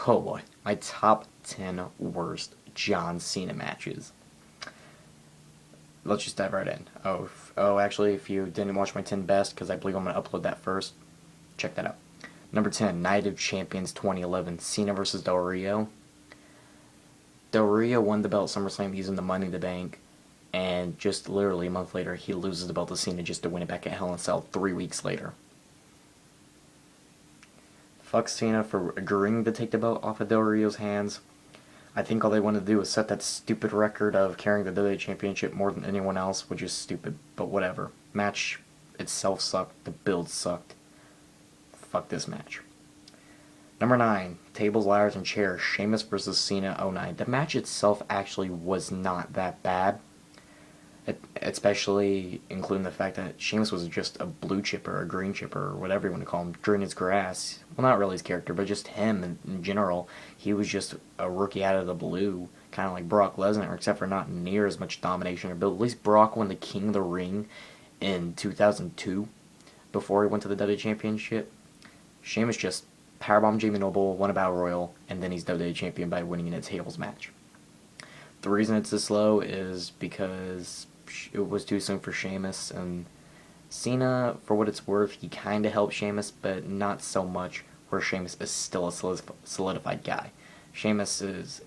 Oh boy, my top 10 worst John Cena matches. Let's just dive right in. Actually, if you didn't watch my 10 best, because I believe I'm going to upload that first, check that out. Number 10, Night of Champions 2011, Cena vs. Del Rio. Del Rio won the belt at SummerSlam using the Money in the Bank, and just literally a month later, he loses the belt to Cena just to win it back at Hell in a Cell 3 weeks later. Fuck Cena for agreeing to take the belt off of Del Rio's hands. I think all they wanted to do was set that stupid record of carrying the WWE Championship more than anyone else, which is stupid, but whatever. Match itself sucked. The build sucked. Fuck this match. Number 9, Tables, Ladders, and Chairs, Sheamus vs. Cena 09. The match itself actually was not that bad. Especially including the fact that Sheamus was just a blue chipper, a green chipper, or whatever you want to call him, during his grass. Well, not really his character, but just him in general. He was just a rookie out of the blue, kind of like Brock Lesnar, except for not near as much domination. But at least Brock won the King of the Ring in 2002, before he went to the WWE Championship. Sheamus just powerbombed Jamie Noble, won a Battle Royal, and then he's WWE Champion by winning in a tables match. The reason it's this low is because it was too soon for Sheamus, and Cena, for what it's worth, he kind of helped Sheamus, but not so much, where Sheamus is still a solidified guy. Sheamus is,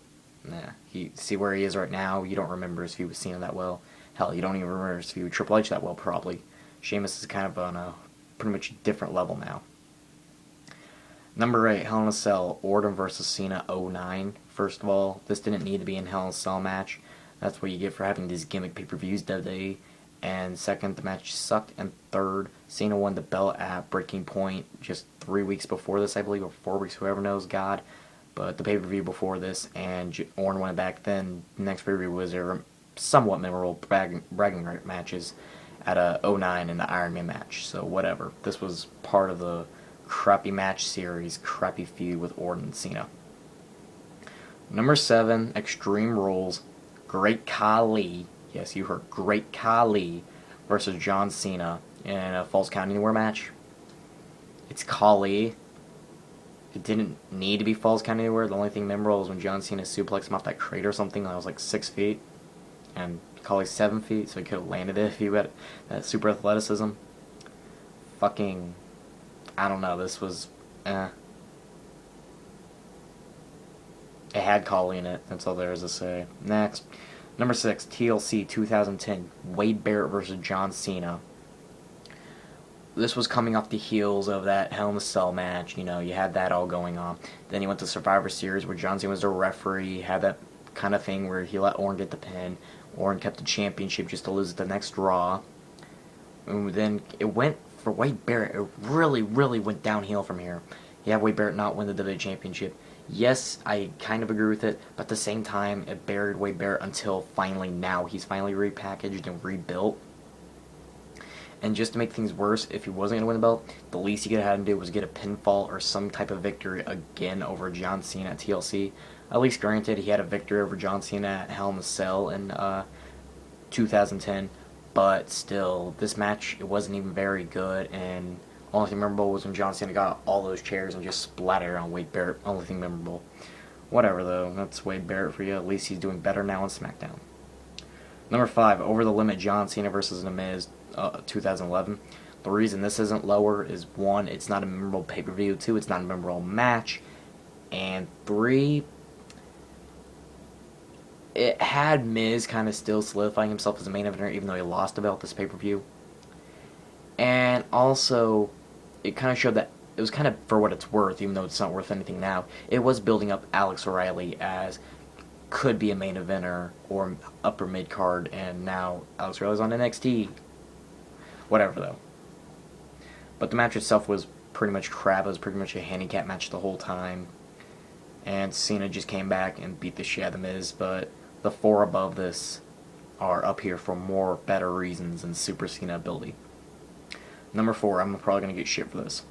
see where he is right now, you don't remember his feud with Cena that well. Hell, you don't even remember his feud with Triple H that well, probably. Sheamus is kind of on a pretty much different level now. Number 8, Hell in a Cell, Orton vs. Cena 09. First of all, this didn't need to be in Hell in a Cell match. That's what you get for having these gimmick pay-per-views, WWE. And second, the match sucked. And third, Cena won the belt at Breaking Point just 3 weeks before this, I believe, or 4 weeks, whoever knows, God. But the pay-per-view before this, and Orton won it back then. The next pay-per-view was their somewhat memorable bragging right matches at a 09 in the Iron Man match. So whatever. This was part of the crappy match series, crappy feud with Orton and Cena. Number 7, Extreme Rules, Great Khali, yes, you heard, Great Khali versus John Cena in a Falls Count Anywhere match. It's Khali. It didn't need to be Falls Count Anywhere. The only thing memorable was when John Cena suplexed him off that crate or something that was like 6 feet, and Khali's 7 feet, so he could have landed it if he had that super athleticism. Fucking, I don't know, this was, It had Khali in it, that's all there is to say. Next, number 6, TLC 2010, Wade Barrett versus John Cena. This was coming off the heels of that Hell in a Cell match, you had that all going on. Then he went to Survivor Series where John Cena was the referee, had that kind of thing where he let Orton get the pin. Orton kept the championship just to lose at the next Raw. And then it went, for Wade Barrett, it really, really went downhill from here. You have Wade Barrett not win the WWE Championship. Yes, I kind of agree with it, but at the same time, it buried Wade Barrett until finally now. He's finally repackaged and rebuilt. And just to make things worse, if he wasn't going to win the belt, the least he could have had him do was get a pinfall or some type of victory again over John Cena at TLC. At least granted, he had a victory over John Cena at Hell in a Cell in 2010. But still, this match, it wasn't even very good, and only thing memorable was when John Cena got all those chairs and just splattered on Wade Barrett. Only thing memorable. Whatever, though. That's Wade Barrett for you. At least he's doing better now on SmackDown. Number 5, Over the Limit, John Cena versus The Miz, 2011. The reason this isn't lower is 1, it's not a memorable pay-per-view. 2, it's not a memorable match. And 3, it had Miz kind of still solidifying himself as a main eventer, even though he lost the belt this pay-per-view. And also, it kind of showed that it was kind of, for what it's worth, even though it's not worth anything now, it was building up Alex O'Reilly as could be a main eventer or upper mid-card, and now Alex O'Reilly's on NXT. Whatever, though. But the match itself was pretty much crap. It was pretty much a handicap match the whole time. And Cena just came back and beat the shit out of The Miz, but the 4 above this are up here for more better reasons than Super Cena ability. Number 4, I'm probably going to get shit for this.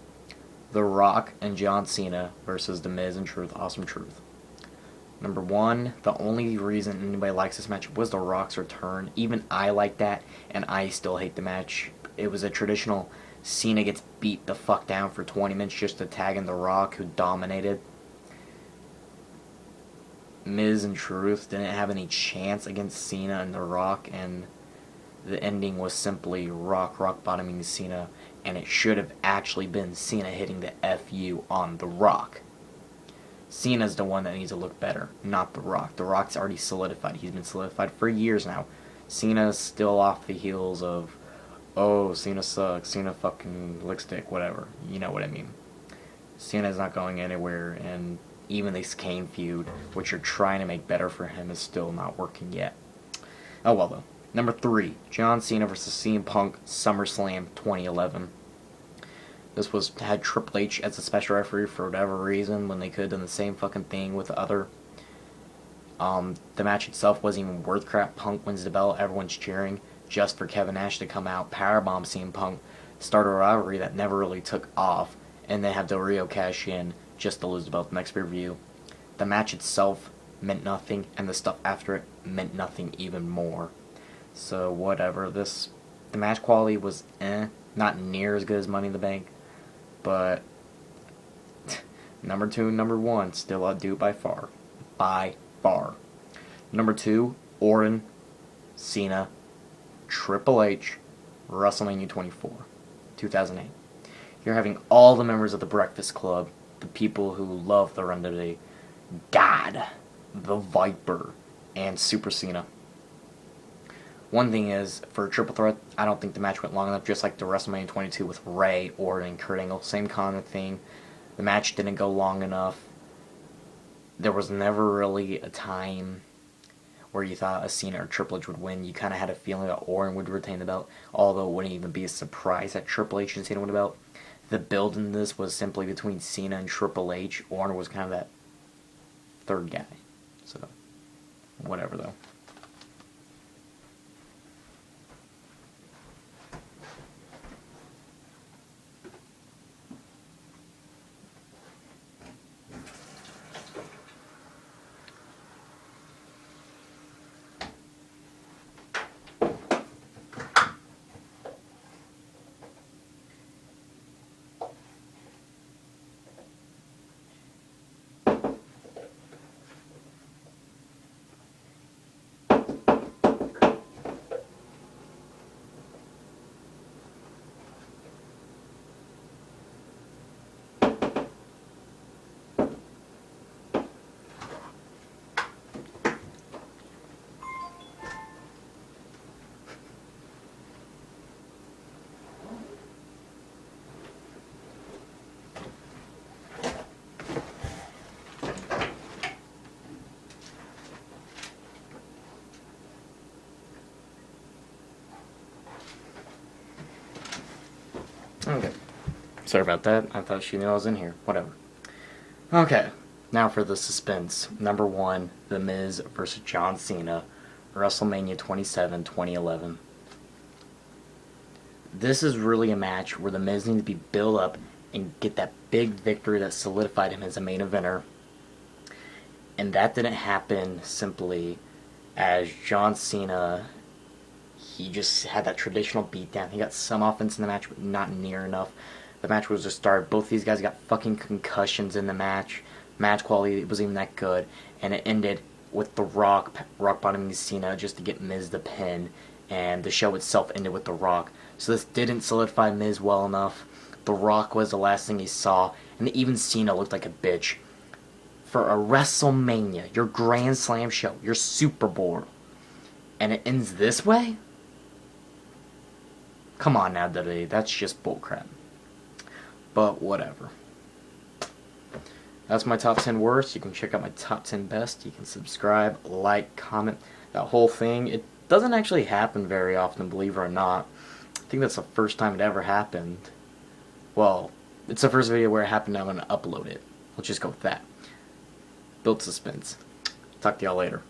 The Rock and John Cena versus The Miz and Truth, Awesome Truth. Number 1, the only reason anybody likes this match was The Rock's return. Even I like that, and I still hate the match. It was a traditional Cena gets beat the fuck down for 20 minutes just to tag in The Rock, who dominated. Miz and Truth didn't have any chance against Cena and The Rock, and the ending was simply rock bottoming Cena, and it should have actually been Cena hitting the FU on The Rock. Cena's the one that needs to look better, not The Rock. The Rock's already solidified. He's been solidified for years now. Cena's still off the heels of, oh, Cena sucks, Cena fucking licks dick, whatever. You know what I mean. Cena's not going anywhere, and even this Kane feud, which you're trying to make better for him, is still not working yet. Oh well, though. Number 3, John Cena vs. CM Punk, SummerSlam 2011. This had Triple H as a special referee for whatever reason, when they could have done the same fucking thing with the other. The match itself wasn't even worth crap. Punk wins the belt, everyone's cheering, just for Kevin Nash to come out, powerbomb CM Punk, start a rivalry that never really took off, and then have Del Rio cash in just to lose the belt the next pay-per-view. The match itself meant nothing, and the stuff after it meant nothing even more. So whatever. The match quality was not near as good as Money in the Bank, but number 2 and number 1 still outdo by far. By far. Number 2, Orton, Cena, Triple H, WrestleMania 24, 2008. You're having all the members of the Breakfast Club, the people who love the Rendezvous, God, the Viper, and Super Cena. One thing is, for a triple threat, I don't think the match went long enough, just like the WrestleMania 22 with Ray, Orton, and Kurt Angle. Same kind of thing. The match didn't go long enough. There was never really a time where you thought a Cena or Triple H would win. You kind of had a feeling that Orton would retain the belt, although it wouldn't even be a surprise that Triple H and Cena won the belt. The build in this was simply between Cena and Triple H. Orton was kind of that third guy. So, whatever though. Okay. Sorry about that. I thought she knew I was in here. Whatever. Okay. Now for the suspense. Number 1, The Miz vs. John Cena, WrestleMania 27, 2011. This is really a match where The Miz needs to be built up and get that big victory that solidified him as a main eventer. And that didn't happen simply as John Cena, he just had that traditional beatdown. He got some offense in the match, but not near enough. The match was just started. Both these guys got fucking concussions in the match. Match quality wasn't even that good. And it ended with The Rock bottoming Cena just to get Miz the pin. And the show itself ended with The Rock. So this didn't solidify Miz well enough. The Rock was the last thing he saw. And even Cena looked like a bitch. For a WrestleMania, your Grand Slam show, your Super Bowl, and it ends this way? Come on now, WWE, that's just bullcrap. But whatever. That's my top 10 worst. You can check out my top 10 best. You can subscribe, like, comment. That whole thing, it doesn't actually happen very often, believe it or not. I think that's the first time it ever happened. Well, it's the first video where it happened. I'm going to upload it. Let's just go with that. Build suspense. Talk to y'all later.